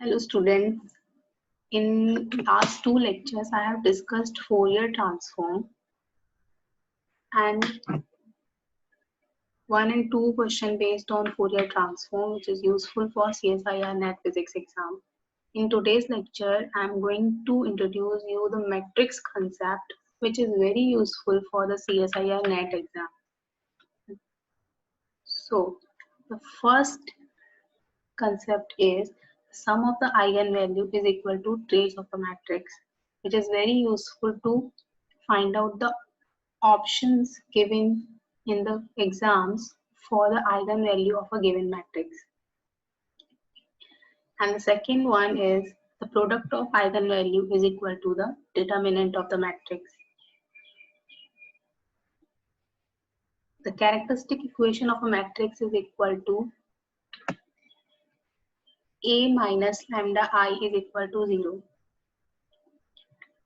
Hello students, in last two lectures I have discussed Fourier transform and 1 and 2 question based on Fourier transform which is useful for CSIR NET physics exam. In today's lecture I am going to introduce you the matrix concept which is very useful for the CSIR NET exam. So the first concept is sum of the eigenvalue is equal to trace of the matrix. It is very useful to find out the options given in the exams for the eigenvalue of a given matrix. And the second one is the product of eigenvalue is equal to the determinant of the matrix. The characteristic equation of a matrix is equal to A minus lambda I is equal to 0.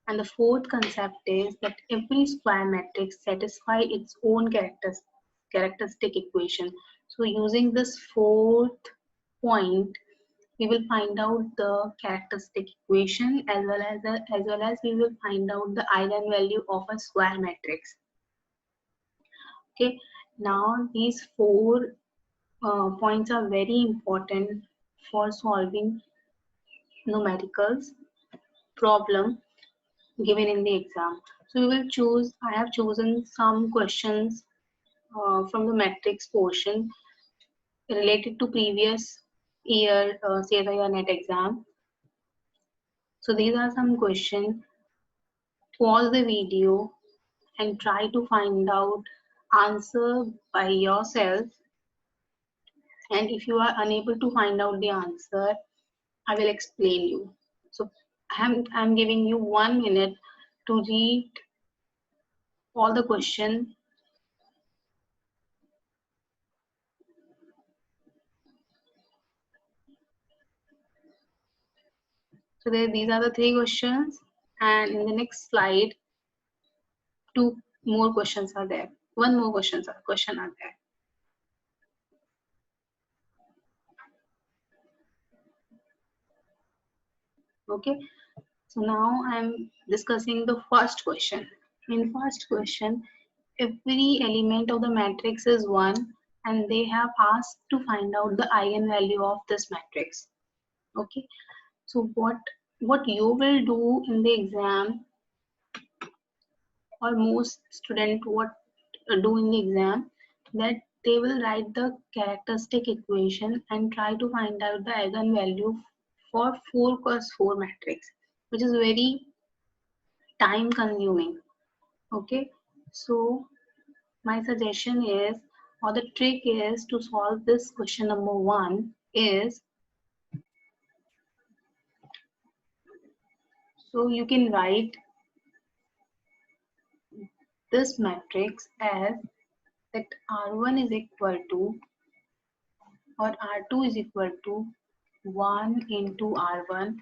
And the fourth concept is that every square matrix satisfies its own characteristic equation. So using this fourth point, we will find out the characteristic equation as well as we will find out the eigenvalue of a square matrix. Okay, now these four points are very important for solving numericals problem given in the exam. So we will choose, I have chosen some questions from the matrix portion related to previous year CSIR NET exam. So these are some questions. Pause the video and try to find out answer by yourself. And if you are unable to find out the answer, I will explain you. So I'm giving you 1 minute to read all the questions. So these are the 3 questions, and in the next slide, 2 more questions are there. 1 more question are there. Okay, so now I'm discussing the first question. In first question, every element of the matrix is 1, and they have asked to find out the eigenvalue of this matrix. Okay, so what you will do in the exam, or most student what do in the exam, that they will write the characteristic equation and try to find out the eigenvalue for 4 cross 4 matrix, which is very time consuming. Okay, so my suggestion is, or the trick is, to solve this question number 1 is, so you can write this matrix as that R1 is equal to, or R2 is equal to 1 into R1.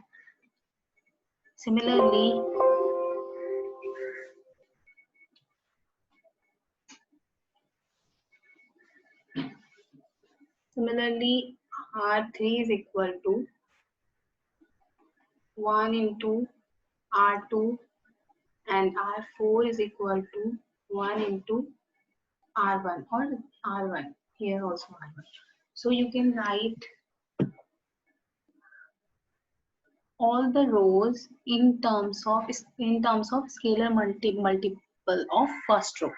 Similarly, R3 is equal to 1 into R2, and R4 is equal to 1 into R1, or R1, here also R1. So you can write all the rows in terms of scalar multiple of first row.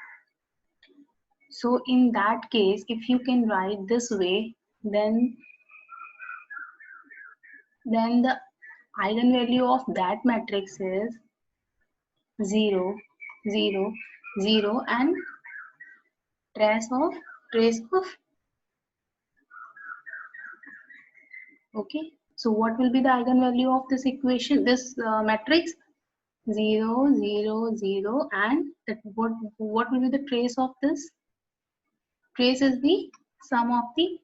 So in that case, if you can write this way, then the eigenvalue of that matrix is 0, 0, 0, and trace of. Okay, so what will be the eigenvalue of this equation, this matrix? 0, 0, 0, and that what will be the trace of this? Trace is the sum of the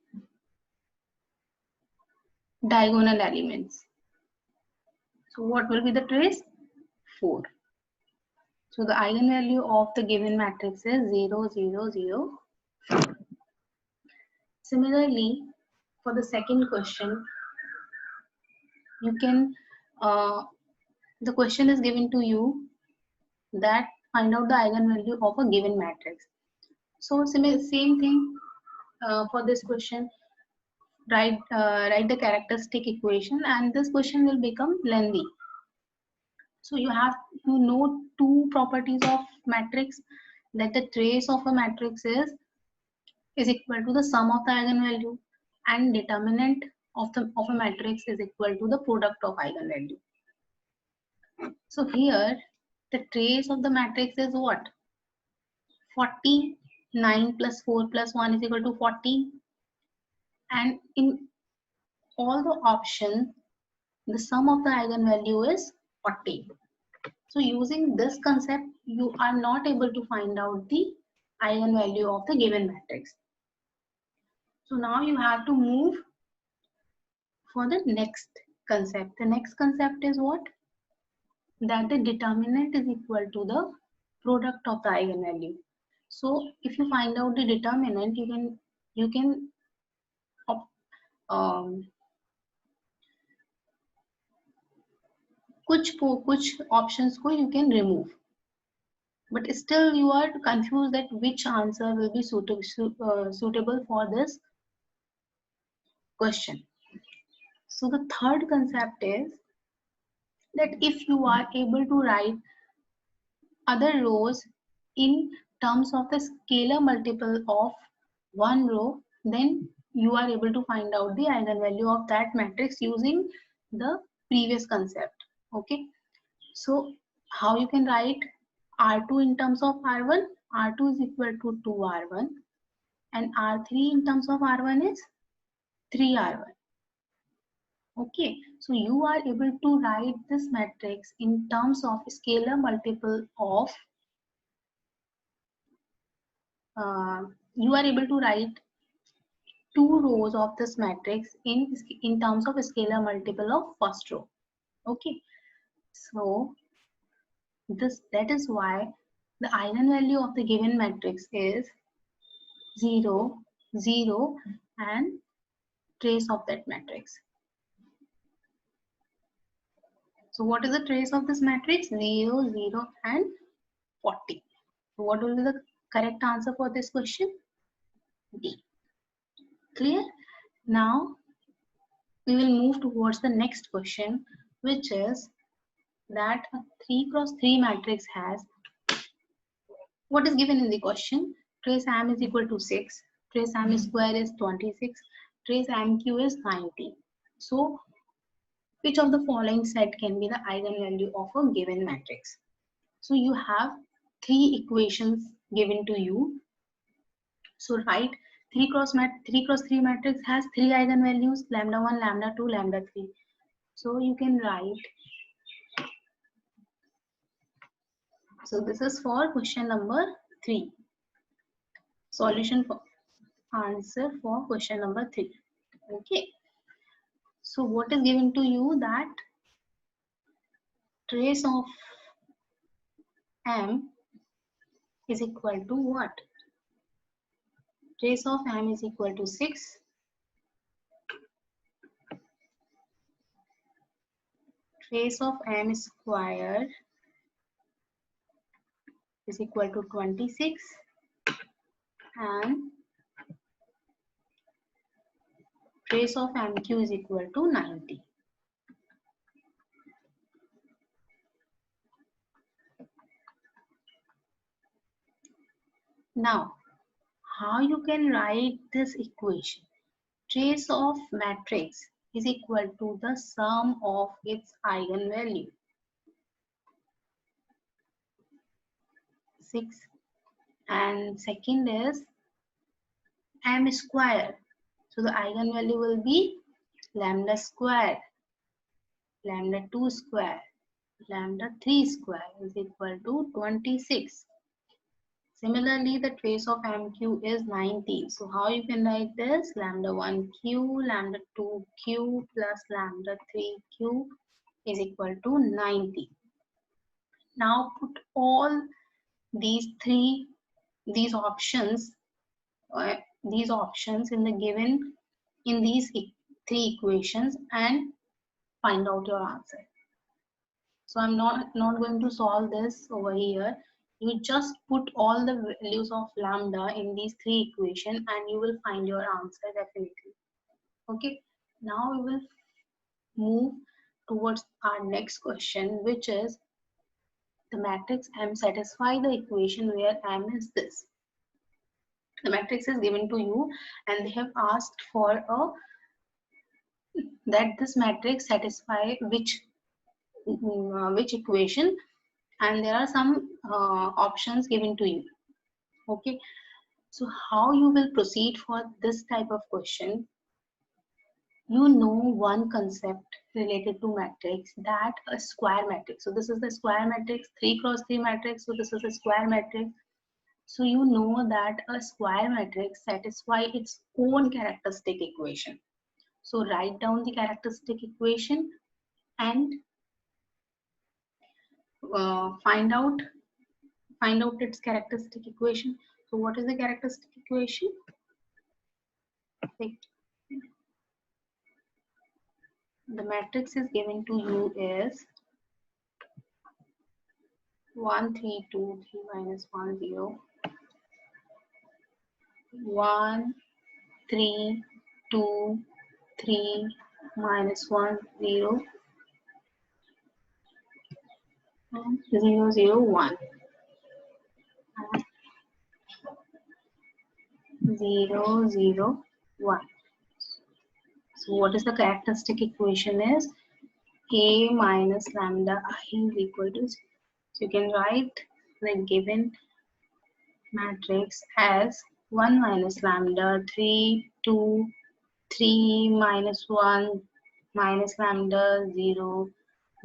diagonal elements. So what will be the trace? 4. So the eigenvalue of the given matrix is 0, 0, 0. Similarly, for the second question, you can, the question is given to you that find out the eigenvalue of a given matrix. So same thing for this question. Write the characteristic equation, and this question will become lengthy. So you have to know two properties of matrix, that the trace of a matrix is equal to the sum of the eigenvalue, and determinant of a matrix is equal to the product of eigenvalue. So here the trace of the matrix is what? 40. 9 plus 4 plus 1 is equal to 40. And in all the options, the sum of the eigenvalue is 40. So using this concept, you are not able to find out the eigenvalue of the given matrix. So now you have to move for the next concept. The next concept is what? That the determinant is equal to the product of the eigenvalue. So if you find out the determinant, you can कुछ options को you can remove, but still you are confused that which answer will be suitable for this question. So the third concept is that if you are able to write other rows in terms of the scalar multiple of one row, then you are able to find out the eigenvalue of that matrix using the previous concept. Okay, so how you can write R2 in terms of R1? R2 is equal to 2R1, and R3 in terms of R1 is 3R1. Okay, so you are able to write this matrix in terms of scalar multiple of you are able to write two rows of this matrix in terms of scalar multiple of first row. Okay, so that is why the eigenvalue of the given matrix is 0, 0, and trace of that matrix. So what is the trace of this matrix? 0, 0, and 40. So what will be the correct answer for this question? D. Clear? Now we will move towards the next question, which is that a 3 cross 3 matrix has what is given in the question. Trace M is equal to 6, trace M square is 26, trace MQ is 90. So which of the following set can be the eigenvalue of a given matrix? So you have three equations given to you. So write 3 cross 3 matrix has three eigenvalues, lambda 1, lambda 2, lambda 3. So you can write, so this is for question number 3. Solution for answer for question number 3. Okay. So what is given to you, that trace of M is equal to what? Trace of M is equal to 6. Trace of M square is equal to 26, and trace of MQ is equal to 90. Now, how you can write this equation? Trace of matrix is equal to the sum of its eigenvalue. 6, and second is M square. So the eigenvalue will be lambda square, lambda 2 square, lambda 3 square is equal to 26. Similarly, the trace of MQ is 90. So how you can write this? Lambda 1Q, lambda 2Q plus lambda 3Q is equal to 90. Now put all these options in the given, in these three equations, and find out your answer. So I'm not going to solve this over here. You just put all the values of lambda in these three equations and you will find your answer definitely. Okay, now we will move towards our next question, which is the matrix M satisfy the equation where M is this. The matrix is given to you and they have asked for a that this matrix satisfy which equation, and there are some options given to you. Okay, so how you will proceed for this type of question? You know one concept related to matrix, that a square matrix. So this is the square matrix, 3 cross 3 matrix. So this is a square matrix. So you know that a square matrix satisfy its own characteristic equation. So write down the characteristic equation and find out its characteristic equation. So what is the characteristic equation? The matrix is given to you is 1 3 2 3 minus 1 0 1 3 2 3 minus 1 0 and 0 0 1 0 0 1. So what is the characteristic equation is A minus lambda I is equal to 0. So you can write the given matrix as 1 minus lambda 3 2 3 minus 1 minus lambda 0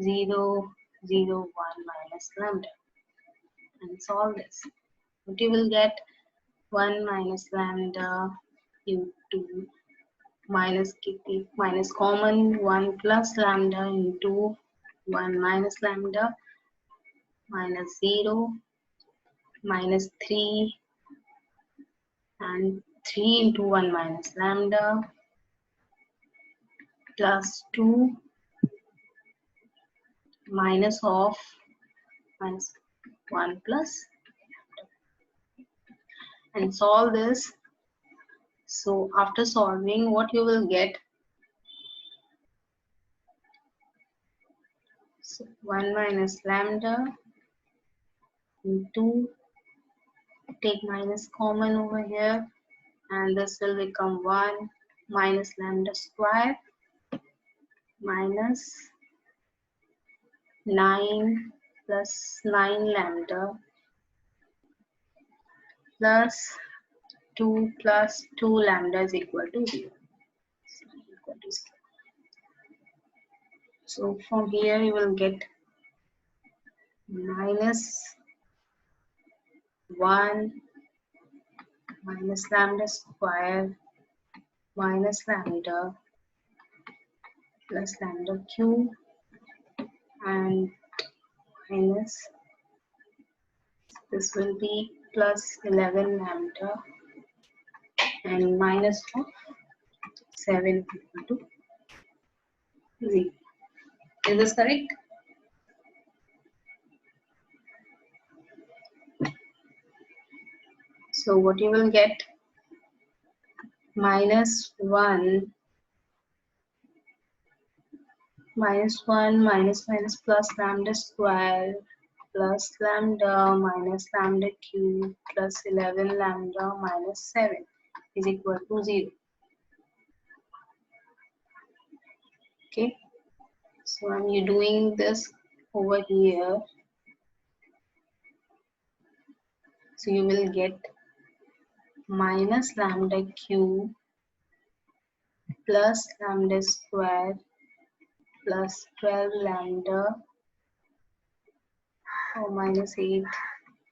0 0 1 minus lambda, and solve this. What you will get? 1 minus lambda into minus common 1 plus lambda into 1 minus lambda minus 0 minus 3 and 3 into 1 minus lambda plus 2 minus of minus 1 plus, and solve this. So after solving, what you will get? So 1 minus lambda into, take minus common over here, and this will become 1 minus lambda square minus 9 plus 9 lambda plus 2 plus 2 lambda is equal to 0. So from here you will get minus 1 minus lambda square minus lambda plus lambda cube and minus, this will be plus 11 lambda and minus of 7 equal to 0. Is this correct? So what you will get? Minus 1 minus plus lambda square plus lambda minus lambda cube plus 11 lambda minus 7 is equal to 0. Okay, so I'm doing this over here. So you will get minus lambda cube plus lambda square plus 12 lambda or minus 8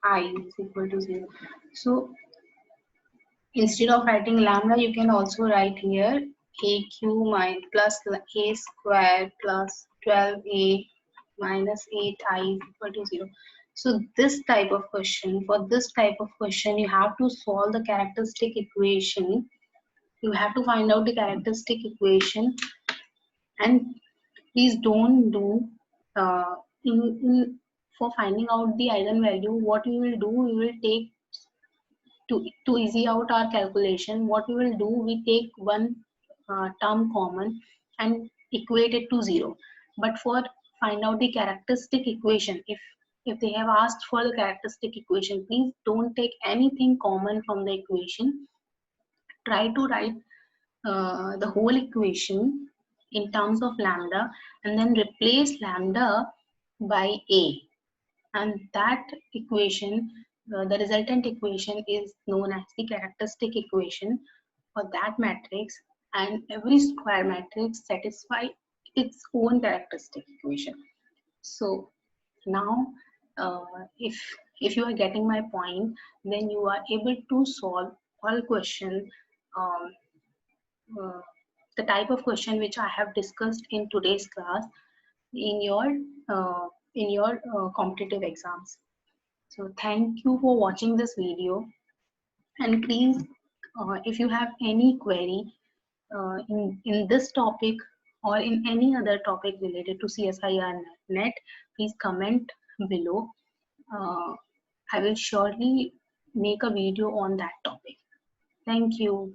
I is equal to 0. So instead of writing lambda, you can also write here aq plus a square plus 12a minus 8I is equal to 0. So this type of question, for this type of question, you have to solve the characteristic equation. You have to find out the characteristic equation and please don't do for finding out the eigenvalue. What we will do, we will take to easy out our calculation. What we will do, we take one term common and equate it to 0. But for find out the characteristic equation, if they have asked for the characteristic equation, please don't take anything common from the equation. Try to write the whole equation in terms of lambda and then replace lambda by a, and that equation, the resultant equation, is known as the characteristic equation for that matrix, and every square matrix satisfy its own characteristic equation. So now if you are getting my point, then you are able to solve all questions, um, uh, the type of question which I have discussed in today's class in your competitive exams. So thank you for watching this video, and please, if you have any query in this topic or in any other topic related to CSIR net, please comment below. I will surely make a video on that topic. Thank you.